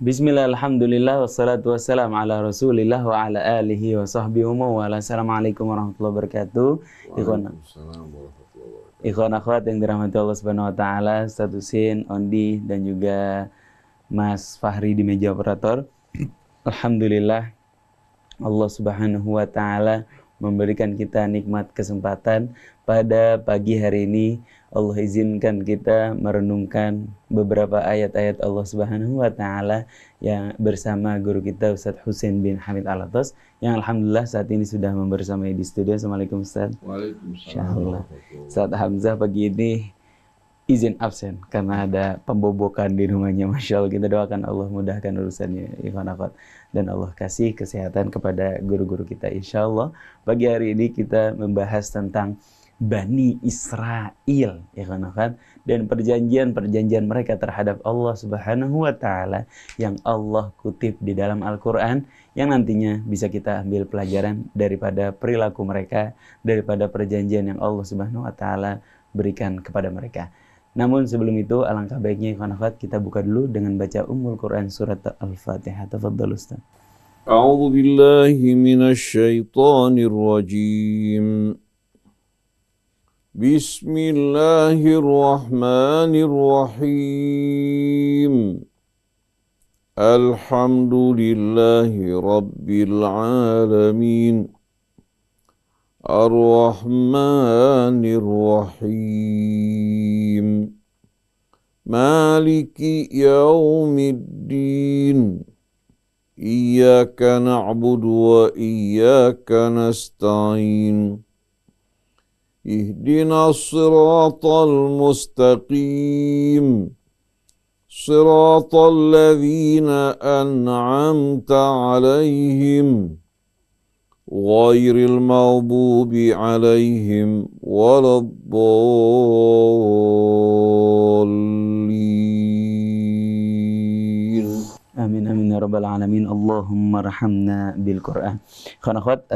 Bismillah, alhamdulillah, wassalatu wassalamu ala rasulillah wa ala alihi wa sahbihi wa wala. Assalamualaikum warahmatullahi wabarakatuh. Waalaikumsalam warahmatullahi wabarakatuh. Ikhwan akhwat yang dirahmati Allah subhanahu wa ta'ala, Ustaz Husin, Ondi, dan juga Mas Fahri di meja operator. Alhamdulillah, Allah subhanahu wa ta'ala memberikan kita nikmat kesempatan pada pagi hari ini. Allah izinkan kita merenungkan beberapa ayat-ayat Allah subhanahu wa ta'ala yang bersama guru kita Ustaz Husin bin Hamid Alatos, yang alhamdulillah saat ini sudah membersamai di studio. Assalamualaikum Ustaz. Waalaikumsalam Insyaallah. warahmatullahi Ustaz Hamzah pagi ini izin absen karena ada pembobokan di rumahnya. Masya Allah, kita doakan Allah mudahkan urusannya, Ikhwan akhwat, dan Allah kasih kesehatan kepada guru-guru kita. Insya Allah pagi hari ini kita membahas tentang Bani Israel, Ikhwan akhwat, dan perjanjian mereka terhadap Allah subhanahu wa ta'ala yang Allah kutip di dalam Al-Quran, yang nantinya bisa kita ambil pelajaran daripada perilaku mereka, daripada perjanjian yang Allah subhanahu wa ta'ala berikan kepada mereka. Namun sebelum itu, alangkah baiknya ikhwan akhwat kita buka dulu dengan baca Ummul Quran surat Al-Fatihah. Tafadhal Ustaz. A'udzu billahi minasy syaithanir rajim. Bismillahirrahmanirrahim. Alhamdulillahi rabbil alamin. Ar-Rahmanir Rahim. Maliki yaumiddin. Iyyaka na'budu wa iyyaka nasta'in. Ihdinas siratal mustaqim. Siratal ladzina an'amta 'alaihim. Ghairil maghdubi 'alaihim waladdallin. Amin amin ya rabbal alamin. Allahumma rahamna bil Quran. Ikhwan akhwat,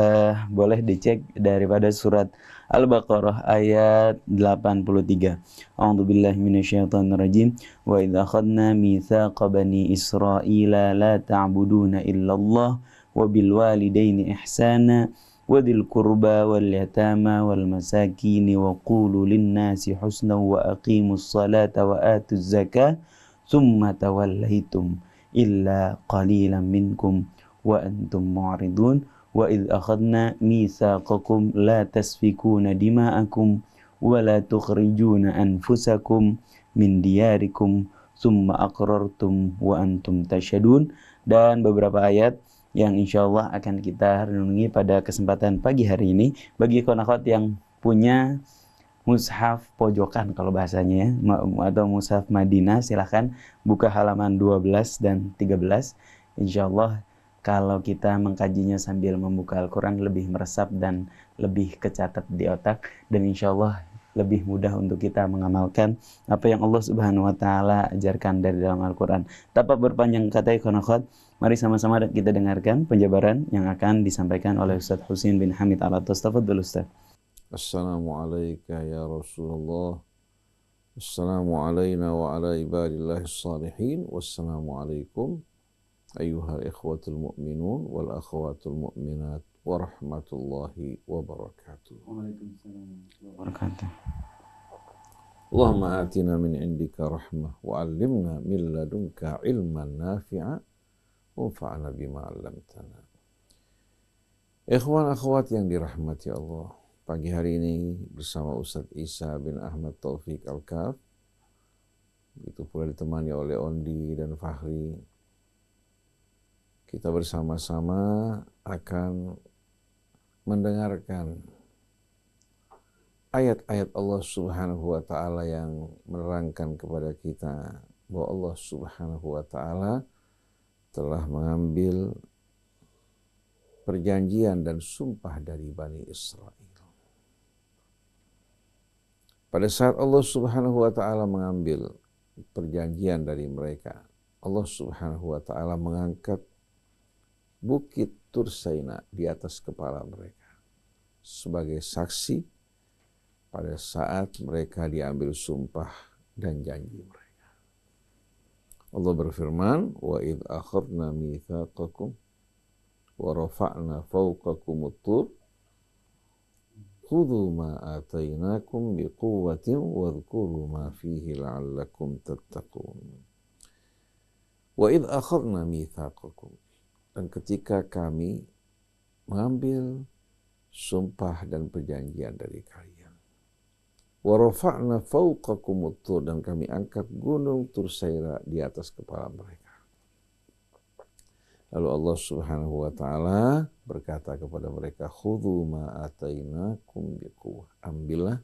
boleh dicek daripada surat Al-Baqarah ayat 83. A'udzu billahi minasyaitonir rajim. Wa idza akhadna mitsaqa bani Israila la ta'buduna illallah wa bil walidaini ihsana wa dzil qurba wal yatama wal masakin wa qulu lin nasi husna wa aqimus salata wa atuz zakah thumma tawallaitum illa qalilan minkum wa antum mu'ridun wa idh akhadna mitsaqakum la tasfikuna dima'akum wa la tukhrijuna anfusakum min diyarikum thumma aqrartum wa antum tashhadun, dan beberapa ayat yang insyaallah akan kita renungi pada kesempatan pagi hari ini. Bagi ikhwan akhwat yang punya mushaf pojokan kalau bahasanya ya, atau mushaf Madinah, silahkan buka halaman 12 dan 13. Insyaallah kalau kita mengkajinya sambil membuka Al-Quran lebih meresap dan lebih kecatat di otak, dan insyaallah lebih mudah untuk kita mengamalkan apa yang Allah subhanahu wa ta'ala ajarkan dari dalam Al-Quran. Tanpa berpanjang kata ikhwan akhwat, mari sama-sama kita dengarkan penjabaran yang akan disampaikan oleh Ustaz Husin bin Hamid Alatos. Tafadhal Ustaz. Assalamualaikum ya Rasulullah. Assalamu alayna wa ala ibadillahi salihin. Wassalamualaikum ayyuhal ikhwatul mu'minun wal akhwatul mu'minat wa rahmatullahi wa barakatuh. Waalaikumsalam warahmatullahi wabarakatuh. Allahumma atina min indika rahmah wa 'allimna min ladunka ilman nafi'a wa fa'na bima 'allamtana. Ikhwan akhwat yang dirahmati Allah, pagi hari ini bersama Ustaz Isa bin Ahmad Taufik Al-Kaf, itu pula ditemani oleh Ondi dan Fahri, kita bersama-sama akan mendengarkan ayat-ayat Allah subhanahu wa ta'ala yang menerangkan kepada kita bahwa Allah subhanahu wa ta'ala telah mengambil perjanjian dan sumpah dari Bani Israel. Pada saat Allah subhanahu wa ta'ala mengambil perjanjian dari mereka, Allah subhanahu wa ta'ala mengangkat bukit Tursaina di atas kepala mereka sebagai saksi pada saat mereka diambil sumpah dan janji mereka. Allah berfirman, wa idh akhadna mitsaqakum wa rafa'na fawqakumut tur khudhu ma atainakum biquwwatin wadhkuru ma fihi la'allakum tattaqun. Wa idh akhadna mitsaqakum, dan ketika kami mengambil sumpah dan perjanjian dari kalian. Wa rafa'na fawqakumut tur, dan kami angkat gunung Tursaira di atas kepala mereka. Lalu Allah Subhanahu wa taala berkata kepada mereka, khudhu ma atainakum biquwwah. Ambillah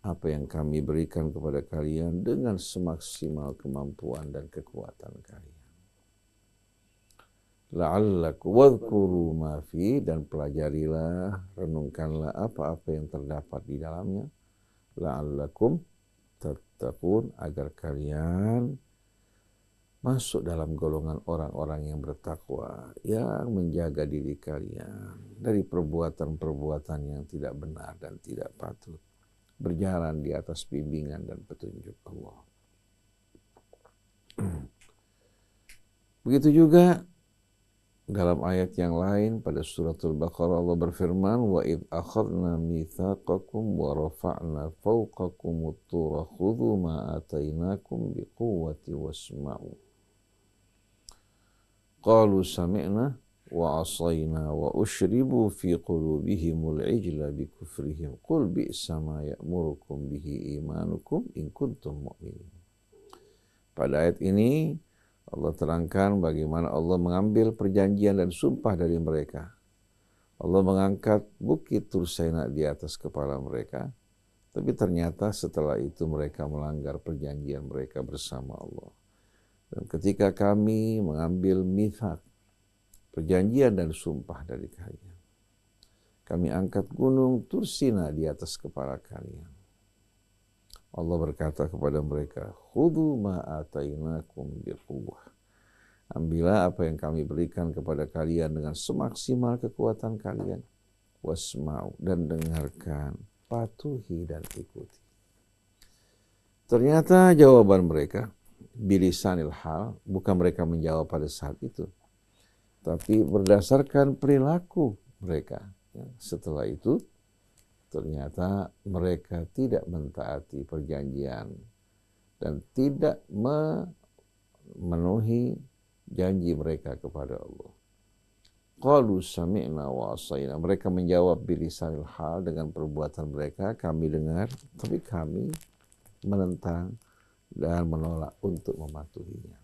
apa yang kami berikan kepada kalian dengan semaksimal kemampuan dan kekuatan kalian. La'allakum wadhkuru ma fi, dan pelajarilah, renungkanlah apa-apa yang terdapat di dalamnya. La'allakum tattaqun, agar kalian masuk dalam golongan orang-orang yang bertakwa, yang menjaga diri kalian dari perbuatan-perbuatan yang tidak benar dan tidak patut, berjalan di atas bimbingan dan petunjuk Allah. Begitu juga dalam ayat yang lain pada suratul Baqarah, Allah berfirman, wa idh akhadna mitsaqakum wa rafa'na fawqakumut tura khudhu ma atainakum biquwwati wasma'u. Qalu sami'na wa asayna wa ushribu fi qulubihimul ijla bikufrihim qul bi'sa ma ya'murukum bihi imanukum in kuntum mu'minin. Pada ayat ini Allah terangkan bagaimana Allah mengambil perjanjian dan sumpah dari mereka. Allah mengangkat bukit Tursaina di atas kepala mereka. Tapi ternyata setelah itu mereka melanggar perjanjian mereka bersama Allah. Dan ketika kami mengambil mitsaq, perjanjian dan sumpah dari kalian, kami angkat gunung Tursina di atas kepala kalian. Allah berkata kepada mereka, khudhu ma atainakum biquwwah. Ambillah apa yang kami berikan kepada kalian dengan semaksimal kekuatan kalian. Wasma'u, dan dengarkan, patuhi dan ikuti. Ternyata jawaban mereka bilisanil hal, bukan mereka menjawab pada saat itu, tapi berdasarkan perilaku mereka. Setelah itu ternyata mereka tidak mentaati perjanjian dan tidak memenuhi janji mereka kepada Allah. Qalu sami'na wa asayna. Mereka menjawab bilisanil hal, dengan perbuatan mereka, kami dengar, tapi kami menentang dan menolak untuk mematuhinya.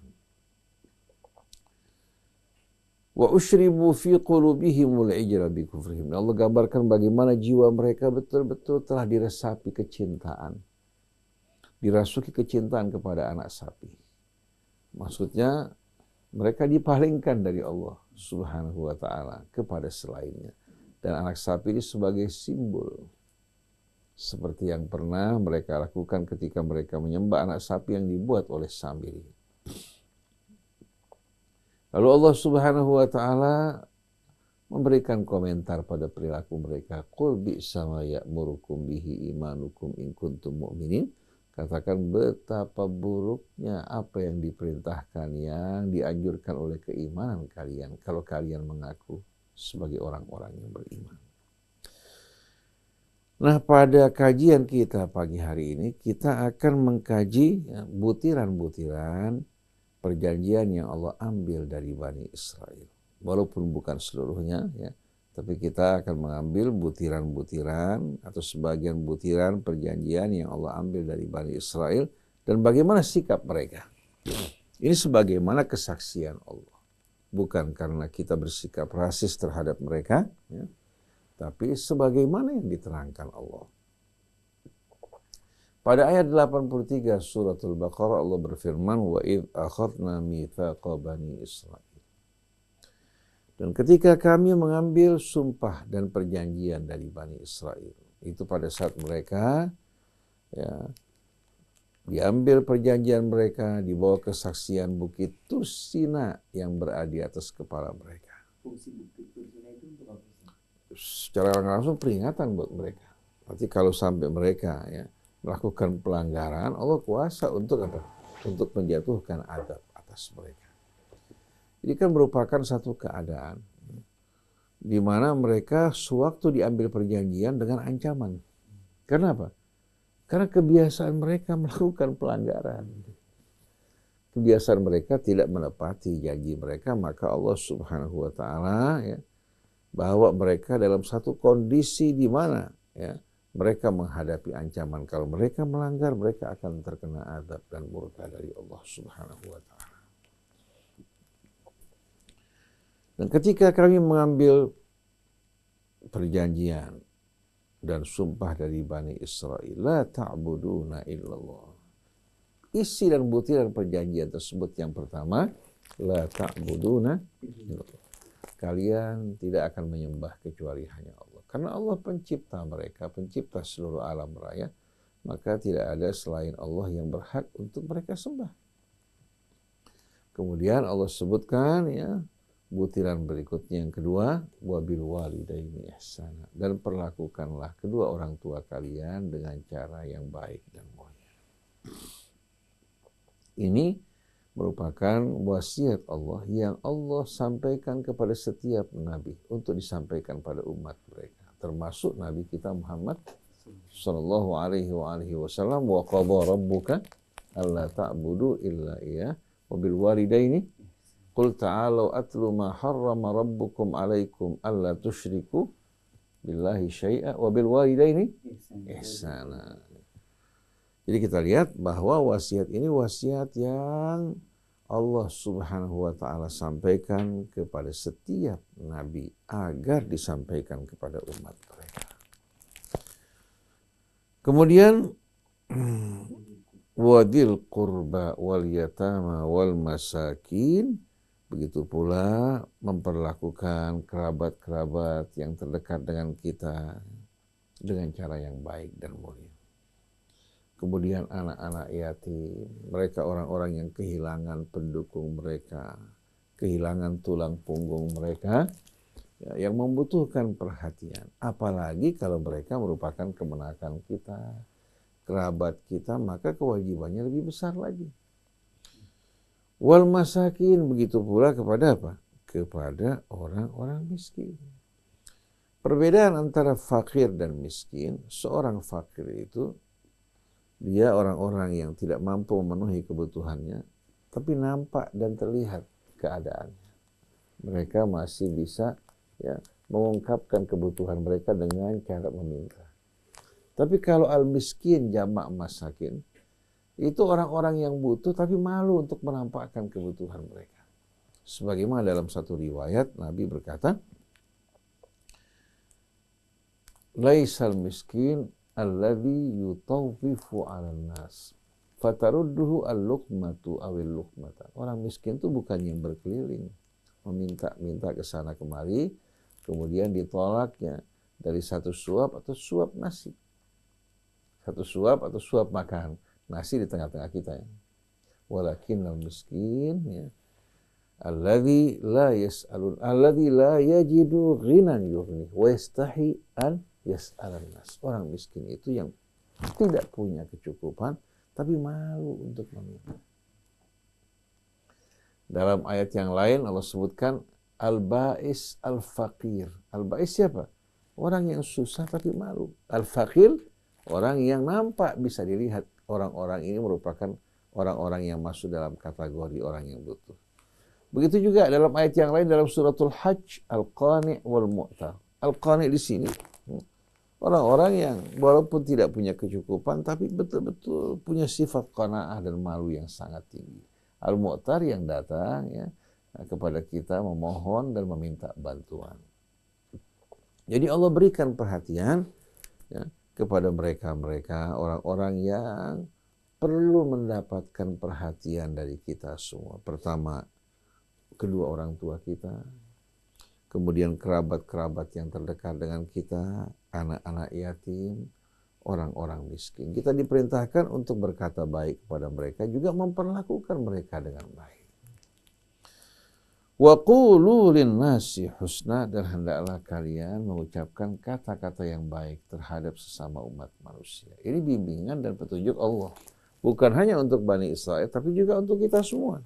Wa ushribu fi qulubihimul ijra bi kufrihim. Allah gambarkan bagaimana jiwa mereka betul-betul telah diresapi kecintaan. Dirasuki kecintaan kepada anak sapi. Maksudnya mereka dipalingkan dari Allah Subhanahu wa taala kepada selainnya. Dan anak sapi ini sebagai simbol, seperti yang pernah mereka lakukan ketika mereka menyembah anak sapi yang dibuat oleh Samiri. Lalu Allah Subhanahu wa taala memberikan komentar pada perilaku mereka. Qul bi'sa ma ya'murukum bihi imanukum in kuntum mu'minin. Katakan betapa buruknya apa yang diperintahkan, yang dianjurkan oleh keimanan kalian, kalau kalian mengaku sebagai orang-orang yang beriman. Nah, pada kajian kita pagi hari ini, kita akan mengkaji butiran-butiran perjanjian yang Allah ambil dari Bani Israel. Walaupun bukan seluruhnya, ya, tapi kita akan mengambil butiran-butiran atau sebagian butiran perjanjian yang Allah ambil dari Bani Israel dan bagaimana sikap mereka. Ini sebagaimana kesaksian Allah. Bukan karena kita bersikap rasis terhadap mereka, ya, tapi sebagaimana yang diterangkan Allah. Pada ayat 83 suratul Baqarah, Allah berfirman, wa idh akhadna mitsaqa bani Israil. Dan ketika kami mengambil sumpah dan perjanjian dari Bani Israel, itu pada saat mereka, ya, diambil perjanjian mereka, dibawa kesaksian bukit Tursina yang berada di atas kepala mereka. Fungsi bukit Tursina itu untuk apa? Secara langsung peringatan buat mereka. Berarti kalau sampai mereka, ya, melakukan pelanggaran, Allah kuasa untuk apa? Untuk menjatuhkan adab. atas mereka. Ini kan merupakan satu keadaan di mana mereka sewaktu diambil perjanjian dengan ancaman. Kenapa? Karena kebiasaan mereka melakukan pelanggaran. Kebiasaan mereka tidak menepati janji mereka, maka Allah Subhanahu wa taala ya bawa mereka dalam satu kondisi di mana ya mereka menghadapi ancaman. Kalau mereka melanggar, mereka akan terkena azab dan murka dari Allah Subhanahu wa taala. Dan ketika kami mengambil perjanjian dan sumpah dari Bani Israel, la ta'buduna illallah. Isi dan butiran perjanjian tersebut yang pertama, la ta'buduna illallah. Kalian tidak akan menyembah kecuali hanya Allah. Karena Allah pencipta mereka, pencipta seluruh alam raya, maka tidak ada selain Allah yang berhak untuk mereka sembah. Kemudian Allah sebutkan ya butiran berikutnya yang kedua, wabil walidaini ihsana, dan perlakukanlah kedua orang tua kalian dengan cara yang baik dan mulia. Ini merupakan wasiat Allah yang Allah sampaikan kepada setiap nabi untuk disampaikan pada umat mereka, termasuk nabi kita Muhammad sallallahu alaihi wasallam, wa qadha rabbuka alla ta'budu illa iyyah wa bil walidaini qul ta'alu atlu ma harrama rabbukum alaikum alla tusyriku billahi syai'a wa bil walidaini ihsana. Jadi kita lihat bahwa wasiat ini wasiat yang Allah Subhanahu wa taala sampaikan kepada setiap nabi agar disampaikan kepada umat mereka. Kemudian wadil qurba wal yatama wal masakin, begitu pula memperlakukan kerabat-kerabat yang terdekat dengan kita dengan cara yang baik dan mulia. Kemudian anak-anak yatim, mereka orang-orang yang kehilangan pendukung mereka, kehilangan tulang punggung mereka, ya, yang membutuhkan perhatian. Apalagi kalau mereka merupakan kemenakan kita, kerabat kita, maka kewajibannya lebih besar lagi. Wal masakin, begitu pula kepada apa? Kepada orang-orang miskin. Perbedaan antara fakir dan miskin, seorang fakir itu dia orang-orang yang tidak mampu memenuhi kebutuhannya, tapi nampak dan terlihat keadaannya. Mereka masih bisa ya mengungkapkan kebutuhan mereka dengan cara meminta. Tapi kalau al-miskin jamak masakin, itu orang-orang yang butuh tapi malu untuk menampakkan kebutuhan mereka. Sebagaimana dalam satu riwayat Nabi berkata, laisal miskin alladhi yutawwifu 'alan nas fatarudduhu al-luqmatu awil luqmatan. Orang miskin itu bukan yang berkeliling meminta-minta ke sana kemari kemudian ditolaknya dari satu suap atau suap nasi. Satu suap atau suap makan nasi di tengah-tengah kita ya. Walakinnal miskin ya alladhi la yas'alun alladhi la yajidu ghinan yughni wa yastahi an yas'alan nas. Orang miskin itu yang tidak punya kecukupan tapi malu untuk meminta. Dalam ayat yang lain Allah sebutkan al-ba'is al-faqir. Al-ba'is siapa? Orang yang susah tapi malu. Al-faqir orang yang nampak bisa dilihat orang-orang ini merupakan orang-orang yang masuk dalam kategori orang yang butuh. Begitu juga dalam ayat yang lain dalam suratul Hajj, al-qani' wal mu'tar. Al-qani' di sini orang-orang yang walaupun tidak punya kecukupan tapi betul-betul punya sifat qanaah dan malu yang sangat tinggi. Al-mu'tar yang datang ya kepada kita memohon dan meminta bantuan. Jadi Allah berikan perhatian ya, kepada mereka-mereka orang-orang yang perlu mendapatkan perhatian dari kita semua. Pertama, kedua orang tua kita. Kemudian kerabat-kerabat yang terdekat dengan kita, anak-anak yatim, orang-orang miskin. Kita diperintahkan untuk berkata baik kepada mereka, juga memperlakukan mereka dengan baik. Wa qulu lin-nasi husna, dan hendaklah kalian mengucapkan kata-kata yang baik terhadap sesama umat manusia. Ini bimbingan dan petunjuk Allah. Bukan hanya untuk Bani Israel, tapi juga untuk kita semua.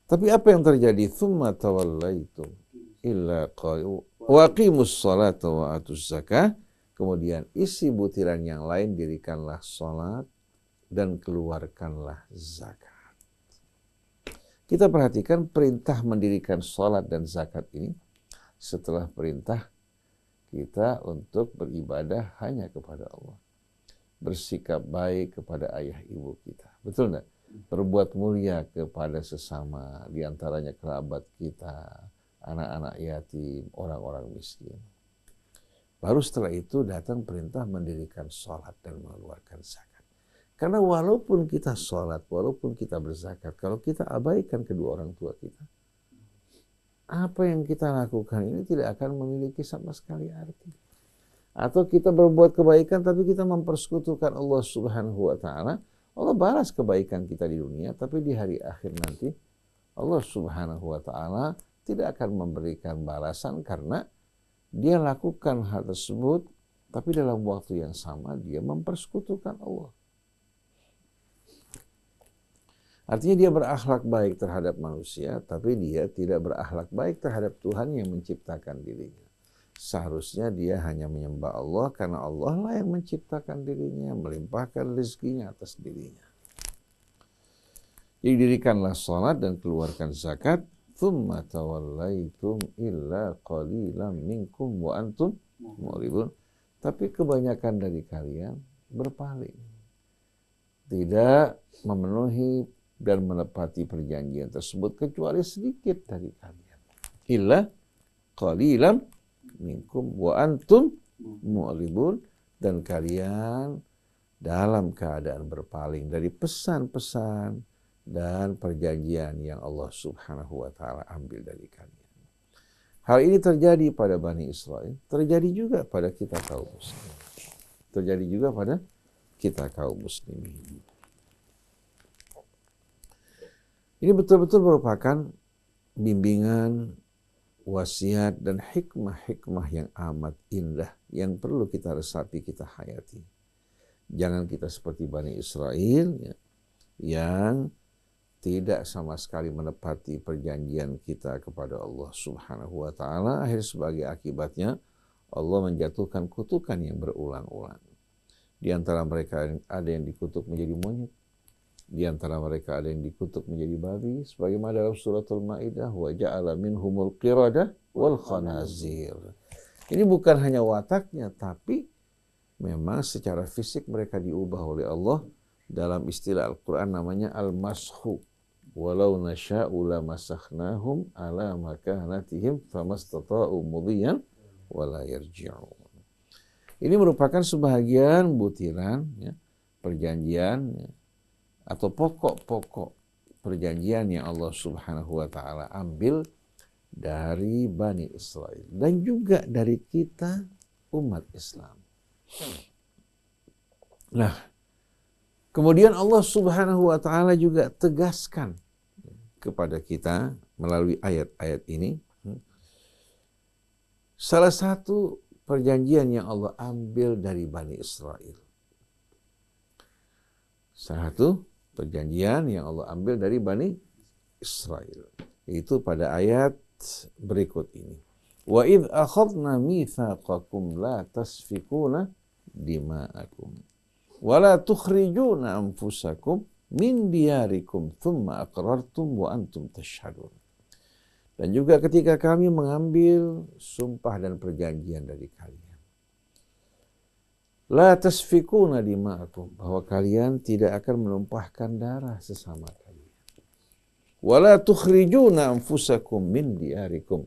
Tapi apa yang terjadi? Tsumma tawallaitum illa qalu wa aqimus salata wa atuz zakah. Kemudian isi butiran yang lain, dirikanlah salat dan keluarkanlah zakat. Kita perhatikan perintah mendirikan salat dan zakat ini setelah perintah kita untuk beribadah hanya kepada Allah. Bersikap baik kepada ayah ibu kita. Betul enggak? Berbuat mulia kepada sesama, diantaranya kerabat kita, anak-anak yatim, orang-orang miskin. Baru setelah itu datang perintah mendirikan salat dan mengeluarkan zakat. Karena walaupun kita salat, walaupun kita berzakat, kalau kita abaikan kedua orang tua kita, apa yang kita lakukan ini tidak akan memiliki sama sekali arti. Atau kita berbuat kebaikan tapi kita mempersekutukan Allah Subhanahu wa taala, Allah balas kebaikan kita di dunia, tapi di hari akhir nanti Allah Subhanahu wa taala tidak akan memberikan balasan karena dia lakukan hal tersebut tapi dalam waktu yang sama dia mempersekutukan Allah. Artinya dia berakhlak baik terhadap manusia, tapi dia tidak berakhlak baik terhadap Tuhan yang menciptakan dirinya. Seharusnya dia hanya menyembah Allah karena Allah lah yang menciptakan dirinya, melimpahkan rezekinya atas dirinya. Jadi dirikanlah salat dan keluarkan zakat. Tsumma tawallaitum illa qalilan minkum wa antum mu'ridun. Tapi kebanyakan dari kalian berpaling. Tidak memenuhi dan menepati perjanjian tersebut kecuali sedikit dari kalian. Illa qalilan minkum wa antum mu'ridun, dan kalian dalam keadaan berpaling dari pesan-pesan dan perjanjian yang Allah Subhanahu wa taala ambil dari kalian. Hal ini terjadi pada Bani Israel, terjadi juga pada kita kaum muslimin. Terjadi juga pada kita kaum muslimin. Ini betul-betul merupakan bimbingan, wasiat, dan hikmah-hikmah yang amat indah yang perlu kita resapi, kita hayati. Jangan kita seperti Bani Israel ya, yang tidak sama sekali menepati perjanjian kita kepada Allah Subhanahu wa taala. Akhir sebagai akibatnya Allah menjatuhkan kutukan yang berulang-ulang. Di antara mereka ada yang dikutuk menjadi monyet. Di antara mereka ada yang dikutuk menjadi babi, sebagaimana dalam suratul Maidah, wa ja'ala minhumul qiradah wal khanazir. Ini bukan hanya wataknya, tapi memang secara fisik mereka diubah oleh Allah. Dalam istilah Al-Quran namanya al-mashu. Walau nasha'u lamasakhnahum ala makanatihim famastata'u mudhiyan wala yarji'un. Ini merupakan sebahagian butiran ya, perjanjian ya, atau pokok-pokok perjanjian yang Allah Subhanahu wa taala ambil dari Bani Israel dan juga dari kita umat Islam. Nah, kemudian Allah Subhanahu wa taala juga tegaskan kepada kita melalui ayat-ayat ini salah satu perjanjian yang Allah ambil dari Bani Israel. Salah satu perjanjian yang Allah ambil dari Bani Israel, itu pada ayat berikut ini. Wa idh akhadna mitsaqakum la tasfikuna dima'akum wa la tukhrijuna anfusakum min diyarikum thumma aqrartum wa antum tashhadun. Dan juga ketika kami mengambil sumpah dan perjanjian dari kalian, la tasfikuna dima'akum, bahwa kalian tidak akan menumpahkan darah sesama kalian. Wa la tukhrijuna anfusakum min diyarikum,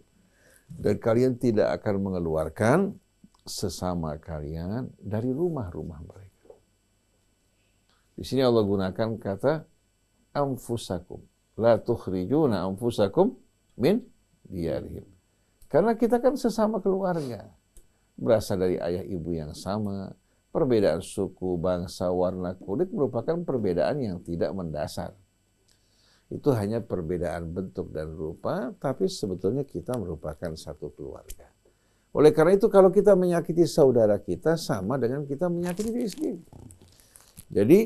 dan kalian tidak akan mengeluarkan sesama kalian dari rumah-rumah mereka. Di sini Allah gunakan kata anfusakum. La tukhrijuna anfusakum min diyarihim. Karena kita kan sesama keluarga. Berasal dari ayah ibu yang sama. Perbedaan suku, bangsa, warna kulit merupakan perbedaan yang tidak mendasar. Itu hanya perbedaan bentuk dan rupa, tapi sebetulnya kita merupakan satu keluarga. Oleh karena itu kalau kita menyakiti saudara kita sama dengan kita menyakiti diri sendiri. Jadi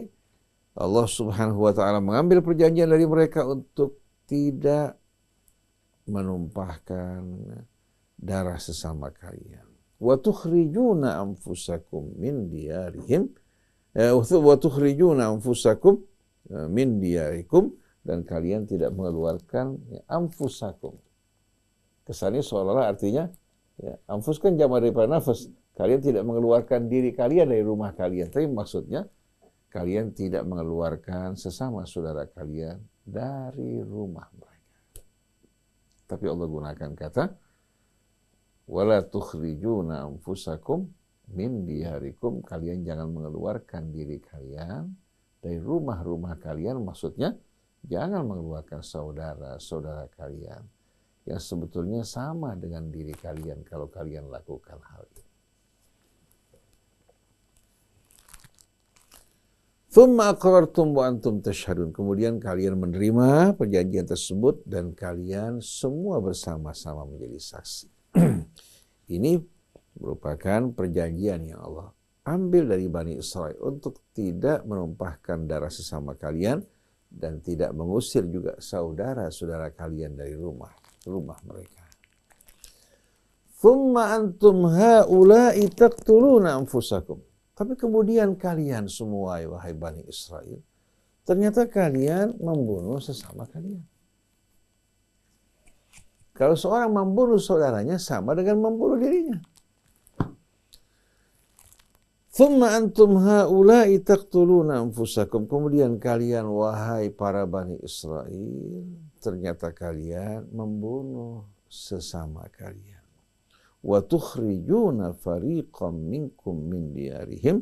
Allah Subhanahu wa taala mengambil perjanjian dari mereka untuk tidak menumpahkan darah sesama kalian. Wa tukhrijuna anfusakum min diyarihim wa tukhrijuna anfusakum min diyarikum, dan kalian tidak mengeluarkan anfusakum. Kesannya seolah-olah artinya anfus kan jamak daripada nafas. Kalian tidak mengeluarkan diri kalian dari rumah kalian. Tapi maksudnya kalian tidak mengeluarkan sesama saudara kalian dari rumah mereka. Tapi Allah gunakan kata wala tukhrijuna anfusakum min diyarikum, kalian jangan mengeluarkan diri kalian dari rumah-rumah kalian. Maksudnya jangan mengeluarkan saudara-saudara kalian yang sebetulnya sama dengan diri kalian kalau kalian lakukan hal itu. Tsumma aqrartum wa antum tashhadun. Kemudian kalian menerima perjanjian tersebut dan kalian semua bersama-sama menjadi saksi. Ini merupakan perjanjian yang Allah ambil dari Bani Israel untuk tidak menumpahkan darah sesama kalian dan tidak mengusir juga saudara-saudara kalian dari rumah mereka. Tsumma antum haula'i taqtuluna anfusakum. Tapi kemudian kalian semua, wahai Bani Israel, ternyata kalian membunuh sesama kalian. Kalau seorang membunuh saudaranya sama dengan membunuh dirinya. Tsumma antum haula'i taqtuluna anfusakum. Kemudian kalian, wahai para Bani Israel, ternyata kalian membunuh sesama kalian. Wa tukhrijuna fariqam minkum min diyarihim,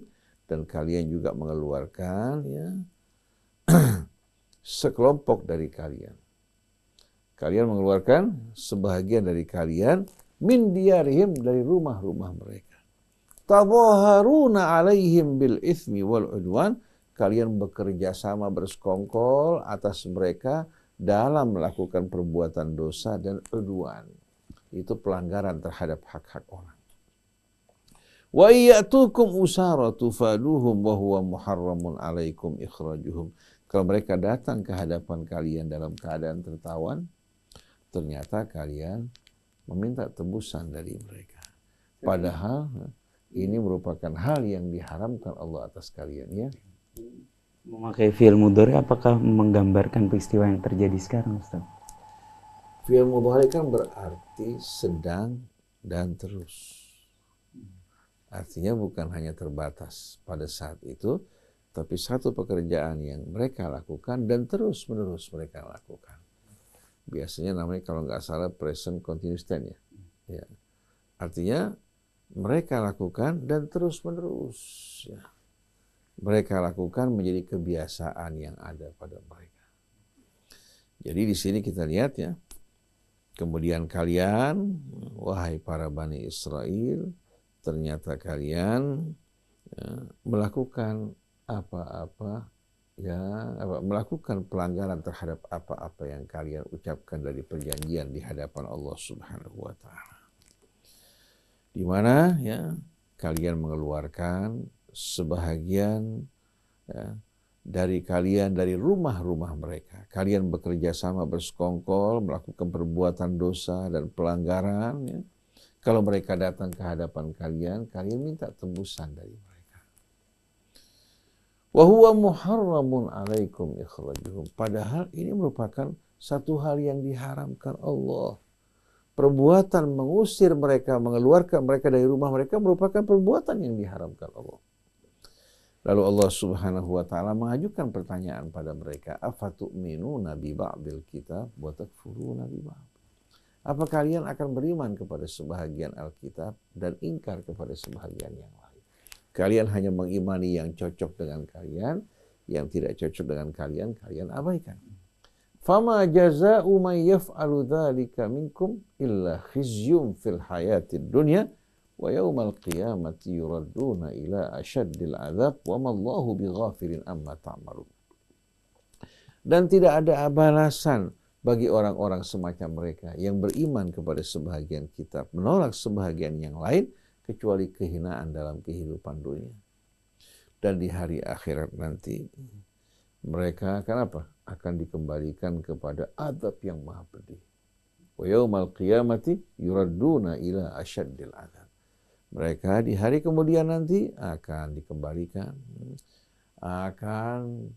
dan kalian juga mengeluarkan sekelompok dari kalian. Kalian mengeluarkan sebahagian dari kalian min diyarihim, dari rumah-rumah mereka. Tadhaharuna alaihim bil itsmi wal udwan, kalian bekerja sama bersekongkol atas mereka dalam melakukan perbuatan dosa dan udwan. Itu pelanggaran terhadap hak-hak orang. Wa iyatukum usara tufaduhum wa huwa muharramun alaikum ikhrajuhum. Kalau mereka datang ke hadapan kalian dalam keadaan tertawan, ternyata kalian meminta tebusan dari mereka. Padahal ini merupakan hal yang diharamkan Allah atas kalian, ya. Memakai fi'il mudhari apakah menggambarkan peristiwa yang terjadi sekarang, Ustaz? Fi'il mudhari kan berarti sedang dan terus. Artinya bukan hanya terbatas pada saat itu, tapi satu pekerjaan yang mereka lakukan dan terus-menerus mereka lakukan. Biasanya namanya kalau nggak salah present continuous tense, ya. Artinya mereka lakukan dan terus-menerus. Ya. Mereka lakukan menjadi kebiasaan yang ada pada mereka. Jadi di sini kita lihat, ya. Kemudian kalian, wahai para Bani Israel, ternyata kalian melakukan melakukan pelanggaran terhadap apa-apa yang kalian ucapkan dari perjanjian di hadapan Allah Subhanahu wa taala. Di mana kalian mengeluarkan sebahagian dari kalian dari rumah-rumah mereka. Kalian bekerja sama bersekongkol melakukan perbuatan dosa dan pelanggaran, ya. Kalau mereka datang ke hadapan kalian, kalian minta tebusan dari mereka. Wa huwa muharramun alaikum ikhrajuhum. Padahal ini merupakan satu hal yang diharamkan Allah. Perbuatan mengusir mereka, mengeluarkan mereka dari rumah mereka merupakan perbuatan yang diharamkan Allah. Lalu Allah Subhanahu wa taala mengajukan pertanyaan pada mereka, afatu'minuna bi ba'dil kitab wa takfuruna bi ba'd. Apa kalian akan beriman kepada sebahagian Alkitab dan ingkar kepada sebahagian yang lain? Kalian hanya mengimani yang cocok dengan kalian, yang tidak cocok dengan kalian, kalian abaikan. Fama jazaa'u man yaf'alu dzalika minkum illa khizyun fil hayatid dunya wa yaumal qiyamati yuradduna ila asyaddil adzab wa mallahu bighafilin amma ta'malun. Dan tidak ada balasan bagi orang-orang semacam mereka yang beriman kepada sebahagian kitab, menolak sebahagian yang lain kecuali kehinaan dalam kehidupan dunia. Dan di hari akhirat nanti mereka akan apa? akan dikembalikan kepada azab yang maha pedih. Wa yaumal qiyamati yuradduna ila asyaddil azab. Mereka di hari kemudian nanti akan dikembalikan, akan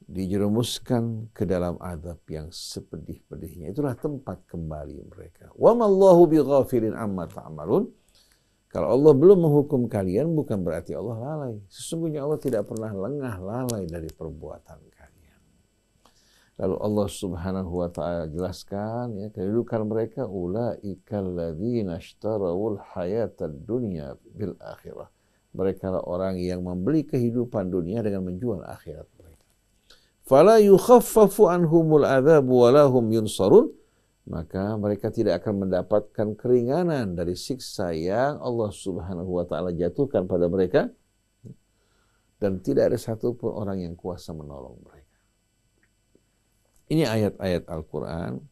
dijerumuskan ke dalam azab yang sepedih-pedihnya. Itulah tempat kembali mereka. Wa mallahu bighafilin amma ta'malun. Kalau Allah belum menghukum kalian, bukan berarti Allah lalai. Sesungguhnya Allah tidak pernah lengah lalai dari perbuatan kalian. Lalu Allah Subhanahu wa taala jelaskan ya kedudukan mereka, ulaikal ladzina ishtarawul hayatad dunya bil akhirah. Mereka lah orang yang membeli kehidupan dunia dengan menjual akhirat mereka. Fala yukhaffafu anhumul adzabu wa lahum yunsarun. Maka mereka tidak akan mendapatkan keringanan dari siksa yang Allah Subhanahu wa taala jatuhkan pada mereka, dan tidak ada satupun orang yang kuasa menolong mereka. Ini ayat-ayat Al-Quran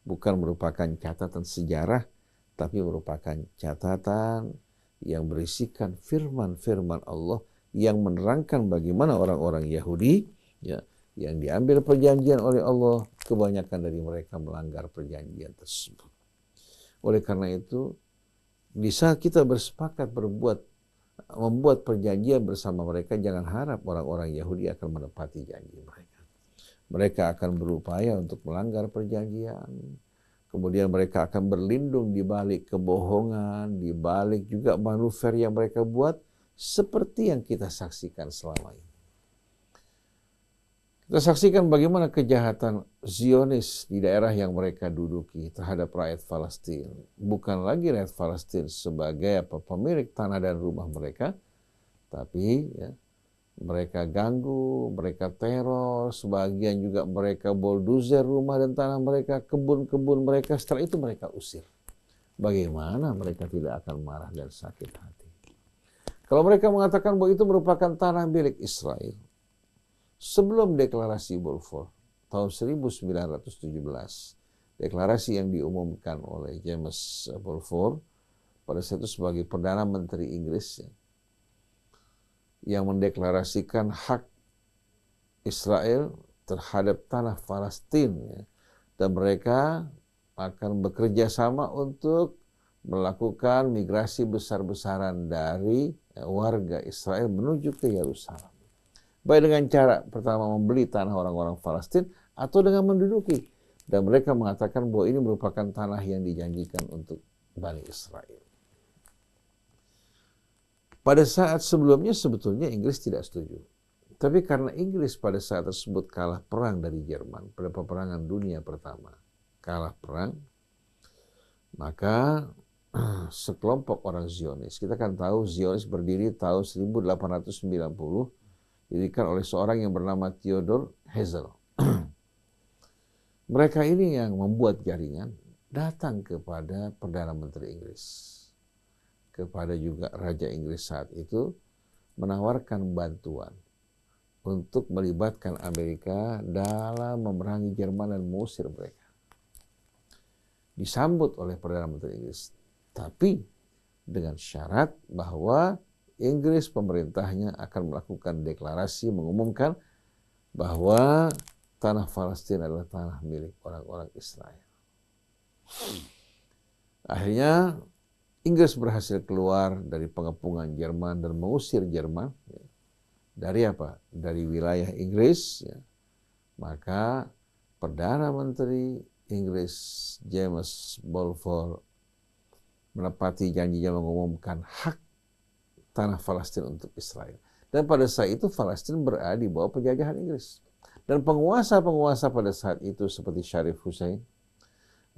bukan merupakan catatan sejarah, tapi merupakan catatan yang berisikan firman-firman Allah yang menerangkan bagaimana orang-orang Yahudi ya, yang diambil perjanjian oleh Allah, kebanyakan dari mereka melanggar perjanjian tersebut. Oleh karena itu, di saat kita bersepakat membuat perjanjian bersama mereka, jangan harap orang-orang Yahudi akan menepati janji mereka. Mereka akan berupaya untuk melanggar perjanjian. Kemudian mereka akan berlindung di balik kebohongan, di balik juga manuver yang mereka buat, seperti yang kita saksikan selama ini. Kita saksikan bagaimana kejahatan Zionis di daerah yang mereka duduki terhadap rakyat Palestina. Bukan lagi rakyat Palestina sebagai pemilik tanah dan rumah mereka, tapi ya, mereka ganggu, mereka teror, sebagian juga mereka bulldozer rumah dan tanah mereka, kebun-kebun mereka, setelah itu mereka usir. Bagaimana mereka tidak akan marah dan sakit hati? Kalau mereka mengatakan bahwa itu merupakan tanah milik Israel, sebelum deklarasi Balfour tahun 1917, deklarasi yang diumumkan oleh James Balfour pada saat itu sebagai Perdana Menteri Inggris, yang mendeklarasikan hak Israel terhadap tanah Palestina, dan mereka akan bekerja sama untuk melakukan migrasi besar-besaran dari warga Israel menuju ke Yerusalem. Baik dengan cara pertama membeli tanah orang-orang Palestina atau dengan menduduki. Dan mereka mengatakan bahwa ini merupakan tanah yang dijanjikan untuk Bani Israel. Pada saat sebelumnya sebetulnya Inggris tidak setuju. Tapi karena Inggris pada saat tersebut kalah perang dari Jerman pada peperangan dunia pertama, kalah perang, maka sekelompok orang Zionis, kita kan tahu Zionis berdiri tahun 1890, didirikan oleh seorang yang bernama Theodor Herzl. Mereka ini yang membuat jaringan, datang kepada Perdana Menteri Inggris, kepada juga Raja Inggris saat itu, menawarkan bantuan untuk melibatkan Amerika dalam memerangi Jerman dan mengusir mereka. Disambut oleh Perdana Menteri Inggris, tapi dengan syarat bahwa Inggris pemerintahnya akan melakukan deklarasi mengumumkan bahwa tanah Palestina adalah tanah milik orang-orang Israel. Akhirnya Inggris berhasil keluar dari pengepungan Jerman dan mengusir Jerman dari apa? Dari wilayah Inggris. Maka Perdana Menteri Inggris James Balfour menepati janjinya mengumumkan hak tanah Palestina untuk Israel. Dan pada saat itu Palestina berada di bawah penjajahan Inggris. Dan penguasa-penguasa pada saat itu seperti Sharif Hussein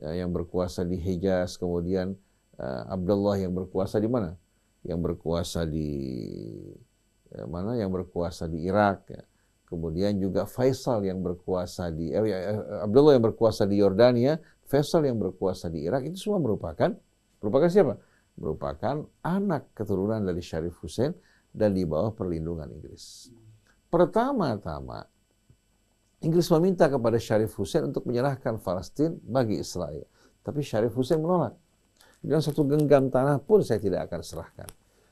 yang berkuasa di Hijaz, kemudian Abdullah yang berkuasa di mana? Yang berkuasa di mana? Yang berkuasa di Irak. Kemudian juga Faisal yang berkuasa di Abdullah yang berkuasa di Yordania, Faisal yang berkuasa di Irak, itu semua merupakan siapa? Merupakan anak keturunan dari Sharif Hussein dan di bawah perlindungan Inggris. Pertama-tama Inggris meminta kepada Sharif Hussein untuk menyerahkan Palestina bagi Israel. Tapi Sharif Hussein menolak. Dengan satu genggam tanah pun saya tidak akan serahkan.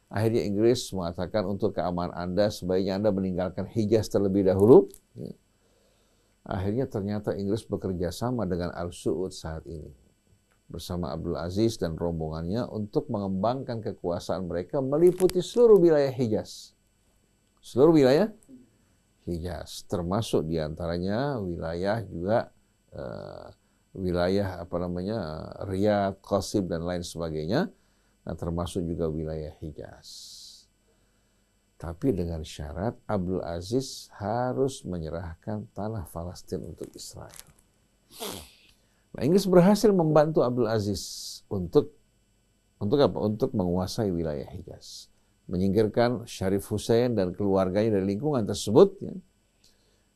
Akhirnya Inggris mengatakan untuk keamanan Anda sebaiknya Anda meninggalkan Hijaz terlebih dahulu. Akhirnya ternyata Inggris bekerja sama dengan Al Saud saat ini bersama Abdul Aziz dan rombongannya untuk mengembangkan kekuasaan mereka meliputi seluruh wilayah Hijaz. Seluruh wilayah Hijaz, termasuk diantaranya wilayah juga wilayah Riyadh, Qasib dan lain sebagainya. Nah, termasuk juga wilayah Hijaz. Tapi dengan syarat Abdul Aziz harus menyerahkan tanah Palestina untuk Israel. Nah, Inggris berhasil membantu Abdul Aziz untuk apa? Untuk menguasai wilayah Hijaz, menyingkirkan Syarif Hussein dan keluarganya dari lingkungan tersebut. Ya.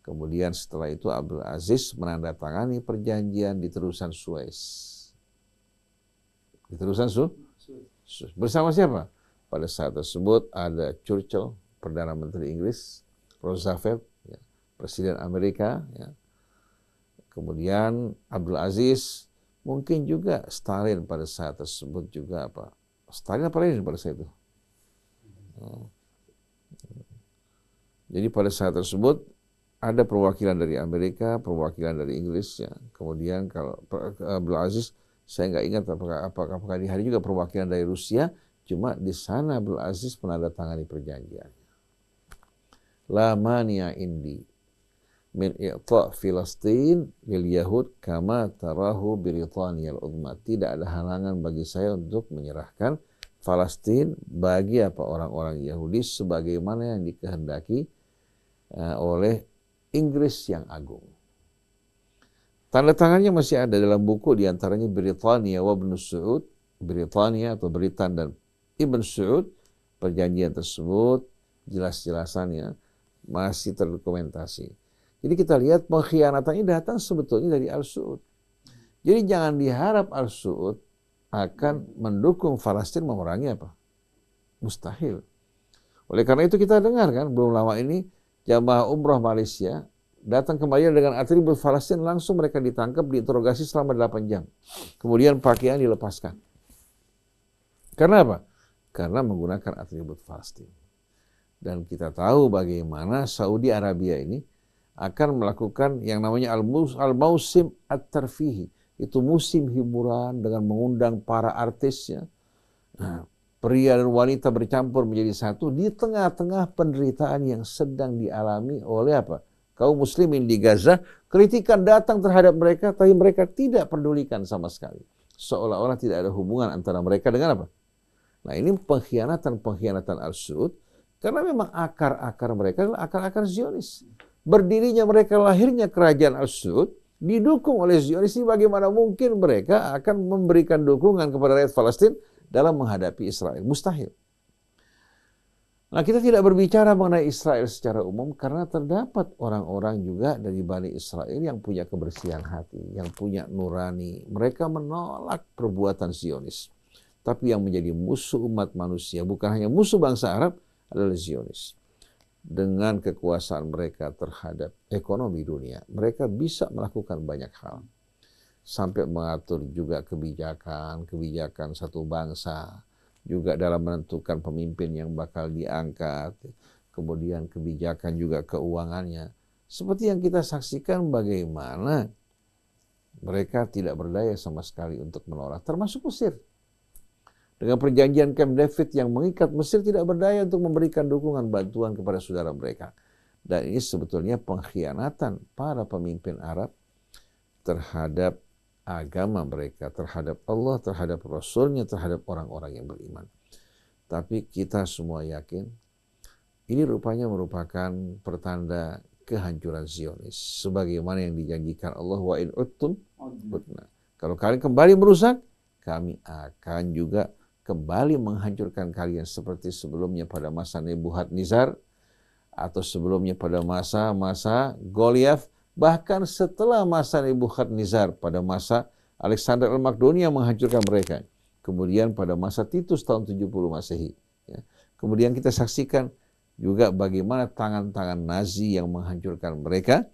Kemudian setelah itu Abdul Aziz menandatangani perjanjian di Terusan Suez. Di Terusan Suez. Bersama siapa? Pada saat tersebut ada Churchill, Perdana Menteri Inggris, Roosevelt, ya, Presiden Amerika, ya. Kemudian Abdul Aziz, mungkin juga Stalin pada saat tersebut juga apa? Stalin apa Lenin pada saat itu? Jadi pada saat tersebut ada perwakilan dari Amerika, perwakilan dari Inggris, ya. Kemudian kalau Abdul Aziz, saya nggak ingat apakah di hari juga perwakilan dari Rusia. Cuma di sana Abdul Aziz menandatangani perjanjian. La mania indi min i'ta' Filastin lil Yahud kama tarahu Britania al-Uzma. Tidak ada halangan bagi saya untuk menyerahkan Palestina bagi orang-orang Yahudi sebagaimana yang dikehendaki oleh Inggris yang agung. Tanda tangannya masih ada dalam buku, diantaranya Britania wa Ibn Saud, Britania atau Britan dan Ibn Saud. Perjanjian tersebut jelas-jelasannya masih terdokumentasi. Jadi kita lihat pengkhianatannya datang sebetulnya dari Al Saud. Jadi jangan diharap Al Saud akan mendukung Palestina memerangi apa? Mustahil. Oleh karena itu kita dengar kan belum lama ini jamaah umrah Malaysia datang kembali dengan atribut Palestina, langsung mereka ditangkap, diinterogasi selama 8 jam. Kemudian pakaian dilepaskan. Karena apa? Karena menggunakan atribut Palestina. Dan kita tahu bagaimana Saudi Arabia ini akan melakukan yang namanya al-mausim at-tarfihi. Itu musim hiburan dengan mengundang para artisnya. Nah, pria dan wanita bercampur menjadi satu di tengah-tengah penderitaan yang sedang dialami oleh apa? Kaum muslimin di Gaza. Kritikan datang terhadap mereka, tapi mereka tidak pedulikan sama sekali. Seolah-olah tidak ada hubungan antara mereka dengan apa? Nah, ini pengkhianatan Al Saud, karena memang akar-akar mereka adalah akar-akar Zionis. Berdirinya mereka, lahirnya kerajaan Al Saud didukung oleh Zionis. Bagaimana mungkin mereka akan memberikan dukungan kepada rakyat Palestina dalam menghadapi Israel? Mustahil. Nah, kita tidak berbicara mengenai Israel secara umum karena terdapat orang-orang juga dari Bani Israel yang punya kebersihan hati, yang punya nurani. Mereka menolak perbuatan Zionis. Tapi yang menjadi musuh umat manusia, bukan hanya musuh bangsa Arab, adalah Zionis. Dengan kekuasaan mereka terhadap ekonomi dunia, mereka bisa melakukan banyak hal. Sampai mengatur juga kebijakan satu bangsa, juga dalam menentukan pemimpin yang bakal diangkat, kemudian kebijakan juga keuangannya. Seperti yang kita saksikan bagaimana mereka tidak berdaya sama sekali untuk menolak, termasuk Mesir. Dengan perjanjian Camp David yang mengikat Mesir tidak berdaya untuk memberikan dukungan bantuan kepada saudara mereka. Dan ini sebetulnya pengkhianatan para pemimpin Arab terhadap agama mereka, terhadap Allah, terhadap Rasulnya, terhadap orang-orang yang beriman. Tapi kita semua yakin ini rupanya merupakan pertanda kehancuran Zionis. Sebagaimana yang dijanjikan Allah, wa in uttum utna. Kalau kalian kembali merusak, kami akan juga kembali menghancurkan kalian seperti sebelumnya pada masa Nebukadnezar atau sebelumnya pada masa Goliath, bahkan setelah masa Nebukadnezar pada masa Alexander Al-Magdoni yang menghancurkan mereka. Kemudian pada masa Titus tahun 70 Masehi. Ya. Kemudian kita saksikan juga bagaimana tangan-tangan Nazi yang menghancurkan mereka,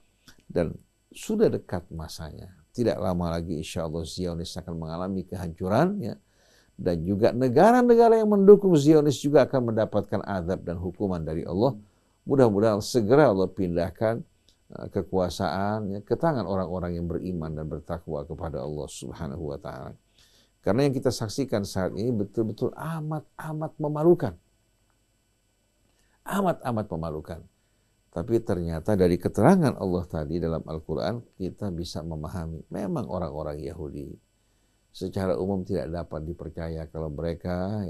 dan sudah dekat masanya. Tidak lama lagi insya Allah Zionis akan mengalami kehancuran, ya. Dan juga negara-negara yang mendukung Zionis juga akan mendapatkan azab dan hukuman dari Allah. Mudah-mudahan segera Allah pindahkan kekuasaan ke tangan orang-orang yang beriman dan bertakwa kepada Allah Subhanahu wa taala. Karena yang kita saksikan saat ini betul-betul amat-amat memalukan. Amat-amat memalukan. Tapi ternyata dari keterangan Allah tadi dalam Al-Quran, kita bisa memahami memang orang-orang Yahudi secara umum tidak dapat dipercaya kalau mereka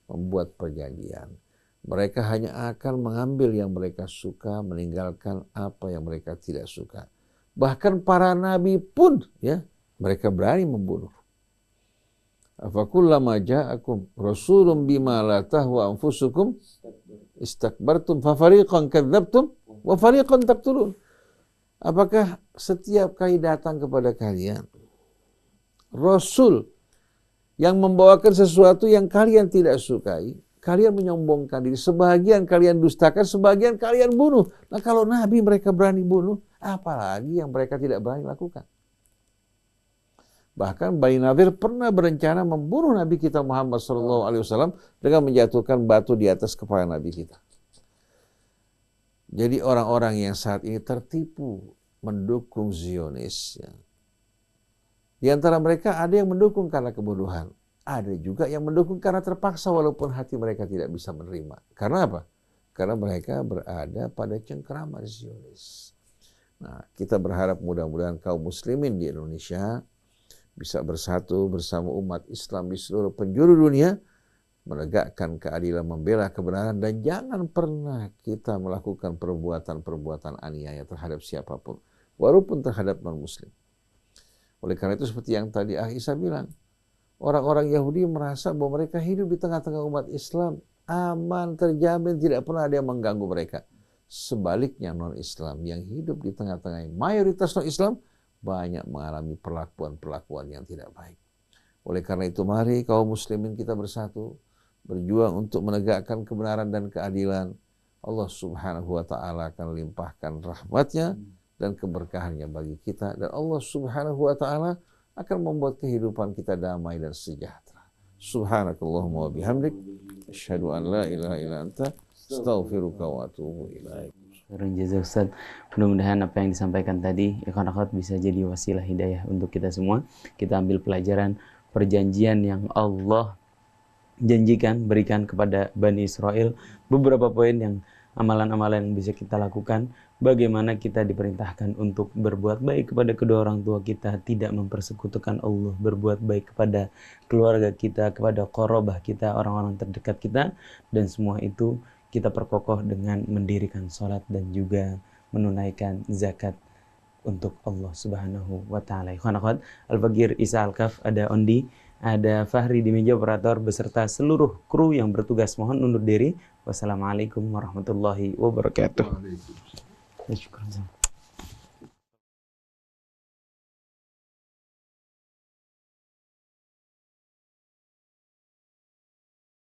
membuat perjanjian. Mereka hanya akan mengambil yang mereka suka, meninggalkan apa yang mereka tidak suka. Bahkan para nabi pun mereka berani membunuh. Afakullama ja'akum rasulun bima la tahwa anfusukum istakbartum fa fariqan kadzdzabtum wa fariqan taqtulun. Apakah setiap kali datang kepada kalian rasul yang membawakan sesuatu yang kalian tidak sukai, kalian menyombongkan diri, sebagian kalian dustakan, sebagian kalian bunuh. Nah, kalau nabi mereka berani bunuh, apalagi yang mereka tidak berani lakukan. Bahkan Bani Nadir pernah berencana membunuh Nabi kita Muhammad SAW dengan menjatuhkan batu di atas kepala Nabi kita. Jadi orang-orang yang saat ini tertipu mendukung Zionis. Di antara mereka ada yang mendukung karena kebodohan. Ada juga yang mendukung karena terpaksa walaupun hati mereka tidak bisa menerima. Karena apa? Karena mereka berada pada cengkeraman Zionis. Nah, kita berharap mudah-mudahan kaum muslimin di Indonesia bisa bersatu bersama umat Islam di seluruh penjuru dunia, menegakkan keadilan, membela kebenaran, dan jangan pernah kita melakukan perbuatan-perbuatan aniaya terhadap siapapun, walaupun terhadap non-muslim. Oleh karena itu seperti yang tadi Isa bilang, orang-orang Yahudi merasa bahwa mereka hidup di tengah-tengah umat Islam, aman, terjamin, tidak pernah ada yang mengganggu mereka. Sebaliknya non-Islam yang hidup di tengah-tengah mayoritas non-Islam banyak mengalami perlakuan-perlakuan yang tidak baik. Oleh karena itu mari kaum muslimin kita bersatu, berjuang untuk menegakkan kebenaran dan keadilan. Allah Subhanahu wa ta'ala akan limpahkan rahmatnya dan keberkahannya bagi kita. Dan Allah Subhanahu wa ta'ala akan membuat kehidupan kita damai dan sejahtera. Subhanakallahumma wa bihamdik, asyhadu an la ilaha illa anta, astaghfiruka wa atubu ilaik. Jazakallah Ustaz. Mudah-mudahan apa yang disampaikan tadi ikhwan akhwat bisa jadi wasilah hidayah untuk kita semua. Kita ambil pelajaran perjanjian yang Allah janjikan berikan kepada Bani Israel, beberapa poin yang amalan-amalan yang bisa kita lakukan, bagaimana kita diperintahkan untuk berbuat baik kepada kedua orang tua kita, tidak mempersekutukan Allah, berbuat baik kepada keluarga kita, kepada qorobah kita, orang-orang terdekat kita, dan semua itu kita perkokoh dengan mendirikan sholat dan juga menunaikan zakat untuk Allah Subhanahu wa ta'ala. Ikhwan akhwat, Al-Faqir Isa Al-Kaf, ada Ondi, ada Fahri di meja operator beserta seluruh kru yang bertugas. Mohon undur diri. Wassalamualaikum warahmatullahi wabarakatuh. Waalaikumsalam. Syukur.